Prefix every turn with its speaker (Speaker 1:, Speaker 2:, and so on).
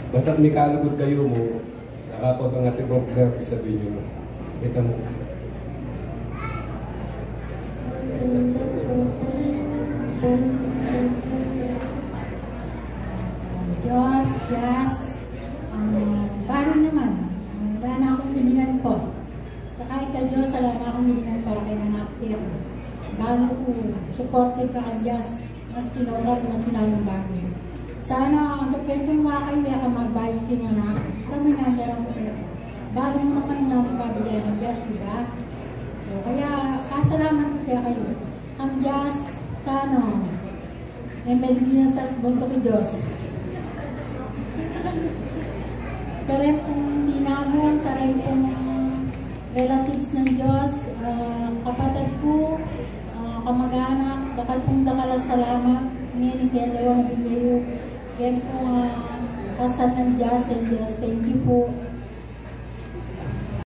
Speaker 1: Basta't may kalugod kayo mo, nakapot ang ating program, isabihin nyo mo. Kita mo.
Speaker 2: Diyos, bago naman, wala na akong pilingan po. Tsaka ika Diyos, wala na akong pilingan para kay Nanaktir. Bago ko, supportive ka ka Diyos, mas kinokar, mas kinanong bago. Sana, ang gagawin mga kayo, kaya ka mag-bike king anak, kami nga niya ko pero. Bago mo naman natin pabigay ng Diyos, diba? So, kaya, kasalamat ko kaya kayo. Ang Diyos, sana, may melody na sa bunto ko Diyos. Karem pong tinagong, karem pong relatives ng Diyos, kapatid ko, kamag-anak, dakal pong dakalas salamat, ngayon kaya dawa na binyayo, kaya pong pasal ng Diyos and Diyos, thank you po.